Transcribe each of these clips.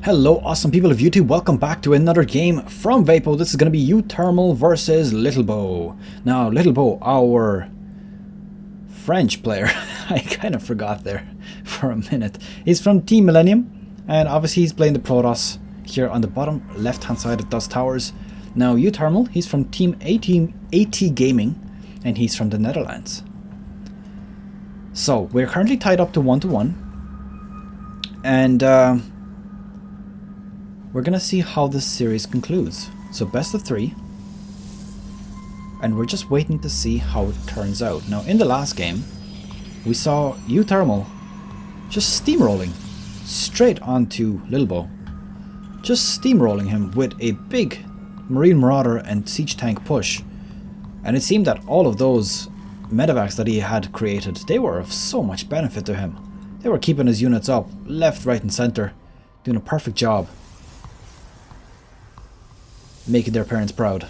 Hello awesome people of YouTube, welcome back to another game from Vaipo. This is going to be uThermal versus Lilbow. Now Lilbow, our French player, I kind of forgot there for a minute. He's from Team Millennium and obviously he's playing the Protoss here on the bottom left hand side of Dusk Towers. Now uThermal, he's from Team PvT Gaming and he's from the Netherlands. So we're currently tied up to 1-1 and we're gonna see how this series concludes. So best of 3. And we're just waiting to see how it turns out. Now in the last game, we saw uThermal just steamrolling straight onto Lilbow. Just steamrolling him with a big Marine Marauder and Siege Tank push. And it seemed that all of those medevacs that he had created, they were of so much benefit to him. They were keeping his units up, left, right and center, doing a perfect job. Making their parents proud.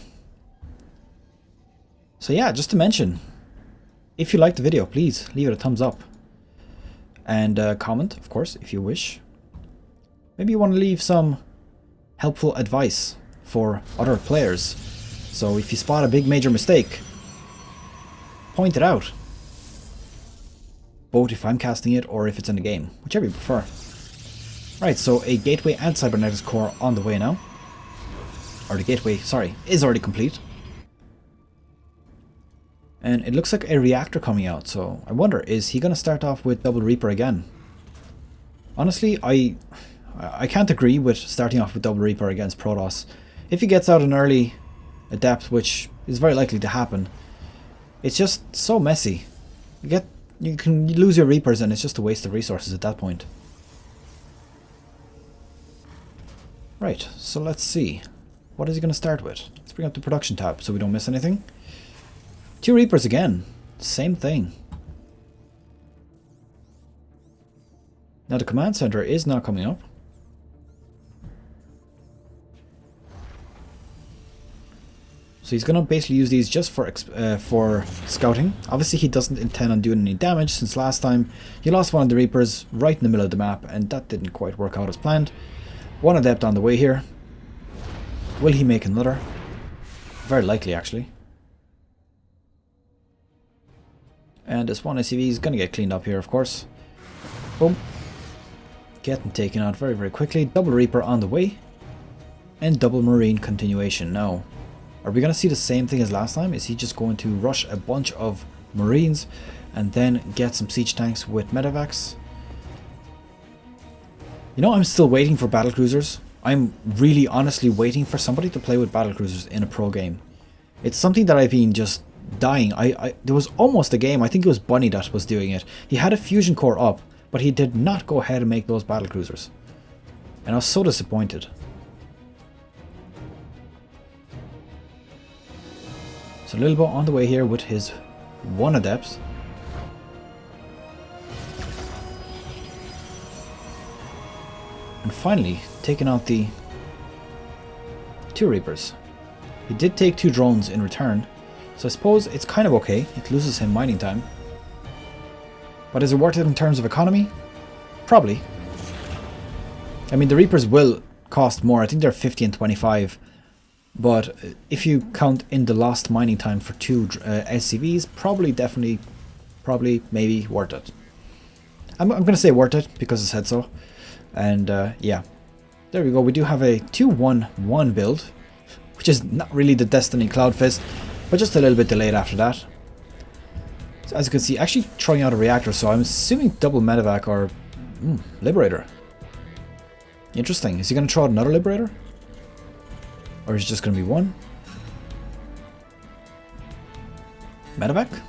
So yeah, just to mention, if you liked the video, please leave it a thumbs up. And comment, of course, if you wish. Maybe you want to leave some helpful advice for other players. So if you spot a big major mistake, point it out. Both if I'm casting it or if it's in the game, whichever you prefer. Right, so a gateway and cybernetics core on the way now. Or the gateway, sorry, is already complete. And it looks like a reactor coming out, so I wonder, is he going to start off with Double Reaper again? Honestly, I can't agree with starting off with Double Reaper against Protoss. If he gets out an early adept, which is very likely to happen, it's just so messy. You can lose your Reapers and it's just a waste of resources at that point. Right, so let's see. What is he going to start with? Let's bring up the production tab so we don't miss anything. 2 Reapers again. Same thing. Now the command center is not coming up. So he's going to basically use these just for scouting. Obviously he doesn't intend on doing any damage since last time he lost one of the Reapers right in the middle of the map and that didn't quite work out as planned. 1 adept on the way here. Will he make another? Very likely, actually. And this one SCV is going to get cleaned up here, of course. Boom. Getting taken out very, very quickly. Double Reaper on the way. And double Marine continuation. Now, are we going to see the same thing as last time? Is he just going to rush a bunch of Marines and then get some Siege Tanks with medevacs? You know, I'm still waiting for battlecruisers. I'm really honestly waiting for somebody to play with battlecruisers in a pro game. It's something that I've been just dying. There was almost a game, I think it was Bunny that was doing it. He had a fusion core up, but he did not go ahead and make those battlecruisers. And I was so disappointed. So Lilbow on the way here with his 1 adept. And finally, taking out the 2 Reapers. He did take 2 drones in return, so I suppose it's kind of okay. It loses him mining time. But is it worth it in terms of economy? Probably. I mean, the Reapers will cost more. I think they're 50 and 25. But if you count in the lost mining time for 2 SCVs, probably, maybe worth it. I'm going to say worth it because I said so. And yeah, there we go. We do have a 2-1-1 build, which is not really the Destiny Cloud Fist, but just a little bit delayed after that. So as you can see, actually throwing out a reactor, so I'm assuming double medevac or Liberator. Interesting. Is he going to throw out another Liberator? Or is it just going to be 1? Medevac?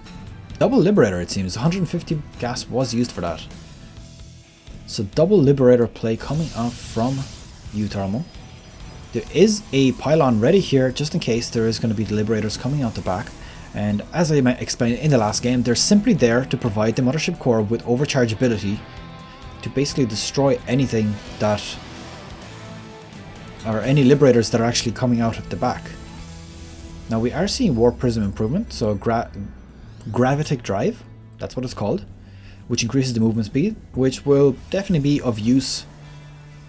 Double Liberator, it seems. 150 gas was used for that. So double Liberator play coming out from uThermal. There is a pylon ready here just in case there is going to be the Liberators coming out the back. And as I explained in the last game, they're simply there to provide the Mothership Core with overchargeability to basically destroy anything that, or any Liberators that are actually coming out at the back. Now we are seeing Warp Prism improvement, so Gravitic Drive, that's what it's called, which increases the movement speed, which will definitely be of use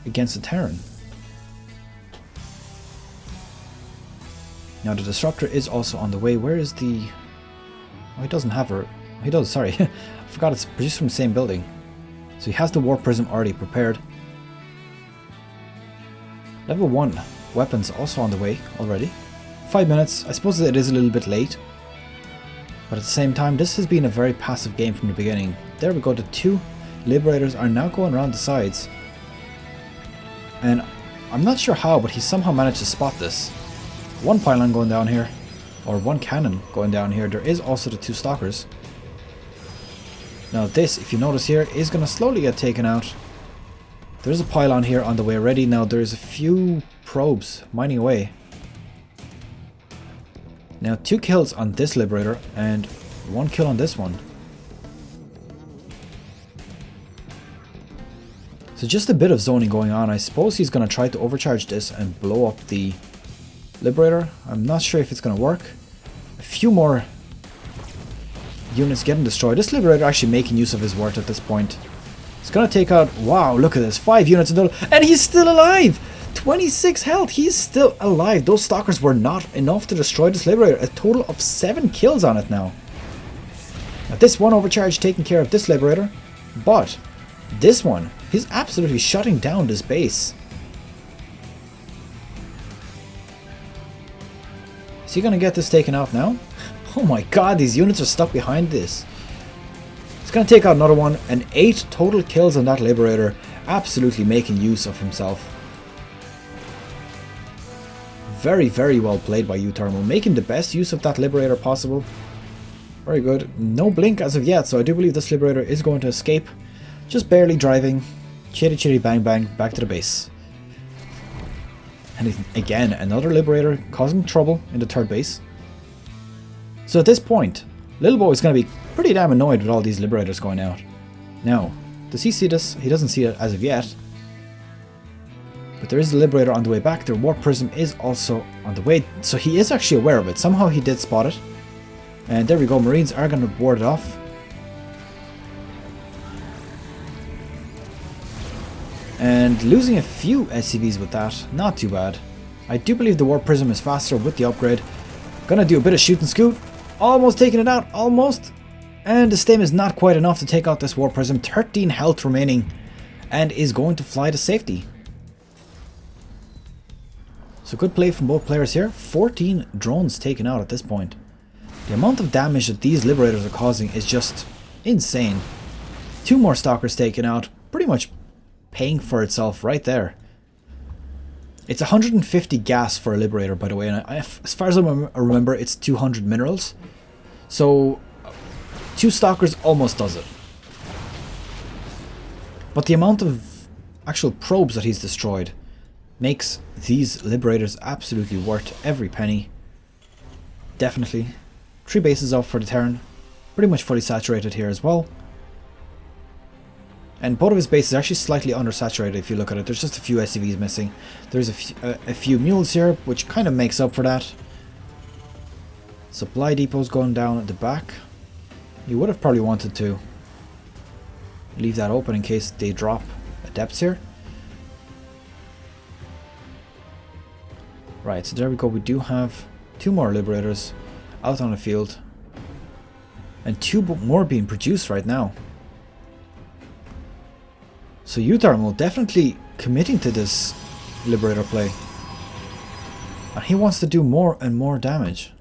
against the Terran. Now the Disruptor is also on the way. Where is the... Oh, he doesn't have her. He does, sorry. I forgot it's produced from the same building. So he has the Warp Prism already prepared. Level 1 weapons also on the way already. 5 minutes. I suppose it is a little bit late. But at the same time, this has been a very passive game from the beginning. There we go, the 2 Liberators are now going around the sides. And I'm not sure how, but he somehow managed to spot this. 1 pylon going down here, or 1 cannon going down here. There is also the 2 stalkers. Now this, if you notice here, is going to slowly get taken out. There's a pylon here on the way already. Now there's a few probes mining away. Now 2 kills on this Liberator and 1 kill on this one. So just a bit of zoning going on. I suppose he's going to try to overcharge this and blow up the Liberator. I'm not sure if it's going to work. A few more units getting destroyed. This Liberator actually making use of his worth at this point. He's going to take out... Wow, look at this. 5 units in total. And he's still alive! 26 health. He's still alive. Those Stalkers were not enough to destroy this Liberator. A total of 7 kills on it now. Now this one overcharge taking care of this Liberator. But this one... He's absolutely shutting down this base. Is he going to get this taken out now? Oh my god, these units are stuck behind this. He's going to take out another one, and 8 total kills on that Liberator. Absolutely making use of himself. Very, very well played by uThermal. Making the best use of that Liberator possible. Very good. No blink as of yet, so I do believe this Liberator is going to escape. Just barely driving. Chitty chitty bang bang, back to the base. And again, another Liberator causing trouble in the 3rd base. So at this point, Lilbow is going to be pretty damn annoyed with all these Liberators going out. Now, does he see this? He doesn't see it as of yet. But there is a Liberator on the way back. Their Warp Prism is also on the way. So he is actually aware of it. Somehow he did spot it. And there we go, Marines are going to ward it off. And losing a few SCVs with that, not too bad. I do believe the Warp Prism is faster with the upgrade. Gonna do a bit of shoot and scoot. Almost taking it out, almost. And the stem is not quite enough to take out this Warp Prism. 13 health remaining. And is going to fly to safety. So good play from both players here. 14 drones taken out at this point. The amount of damage that these Liberators are causing is just insane. 2 more Stalkers taken out. Pretty much paying for itself right there. It's 150 gas for a Liberator, by the way, and as far as I remember, it's 200 minerals. So 2 Stalkers almost does it. But the amount of actual probes that he's destroyed makes these Liberators absolutely worth every penny. Definitely. 3 bases up for the Terran. Pretty much fully saturated here as well. And both of his bases are actually slightly undersaturated if you look at it. There's just a few SCVs missing. There's a few mules here, which kind of makes up for that. Supply depots going down at the back. You would have probably wanted to leave that open in case they drop adepts here. Right, so there we go. We do have 2 more Liberators out on the field. And 2 more being produced right now. So uThermal definitely committing to this Liberator play. And he wants to do more and more damage.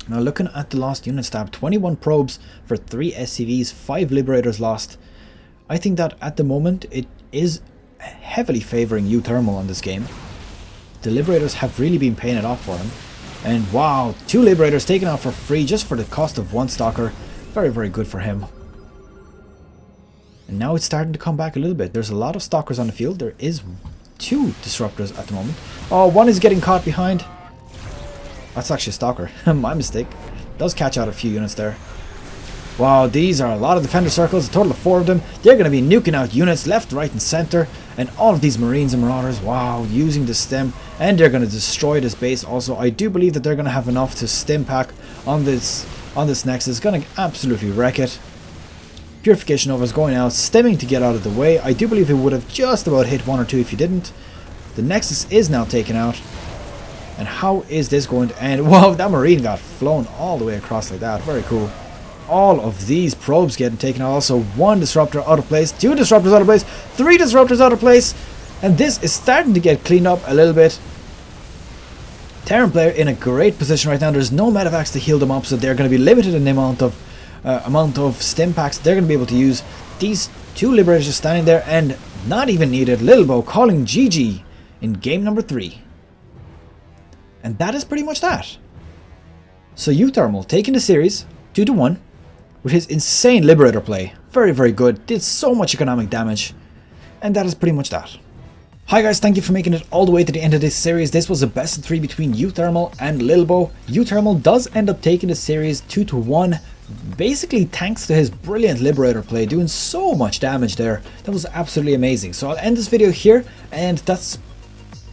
Now looking at the lost unit stab, 21 probes for 3 SCVs, 5 Liberators lost. I think that at the moment it is heavily favouring uThermal on this game. The Liberators have really been paying it off for him. And wow, 2 Liberators taken out for free just for the cost of 1 Stalker. Very, very good for him. And now it's starting to come back a little bit. There's a lot of Stalkers on the field. There is 2 Disruptors at the moment. Oh, one is getting caught behind. That's actually a Stalker. My mistake. Does catch out a few units there. Wow, these are a lot of Defender Circles. A total of 4 of them. They're going to be nuking out units left, right and center. And all of these Marines and Marauders, wow, using the stem. And they're going to destroy this base also. I do believe that they're going to have enough to stim pack on this Nexus. Going to absolutely wreck it. Purification Nova is going out, stemming to get out of the way. I do believe it would have just about hit 1 or 2 if you didn't. The Nexus is now taken out. And how is this going to end? Wow, that Marine got flown all the way across like that. Very cool. All of these probes getting taken out. Also, 1 disruptor out of place, 2 disruptors out of place, 3 disruptors out of place. And this is starting to get cleaned up a little bit. Terran player in a great position right now. There's no medevacs to heal them up, so they're going to be limited in the amount of stim packs they're going to be able to use. These 2 Liberators just standing there and not even needed. Lilbow calling GG in game number 3. And that is pretty much that. So uThermal taking the series 2-1 with his insane Liberator play. Very, very good. Did so much economic damage. And that is pretty much that. Hi guys, thank you for making it all the way to the end of this series. This was a best of 3 between uThermal and Lilbow. uThermal does end up taking the series 2-1. Basically thanks to his brilliant Liberator play, doing so much damage there. That was absolutely amazing. So I'll end this video here, and that's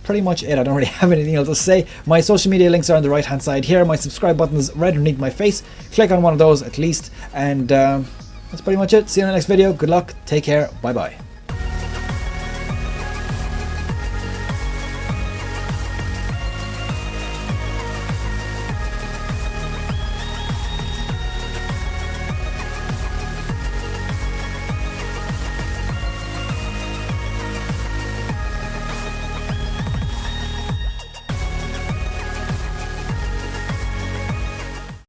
pretty much it. I don't really have anything else to say. My social media links are on the right hand side here. My subscribe button is right underneath my face. Click on one of those at least, and that's pretty much it. See you in the next video. Good luck, take care, bye bye.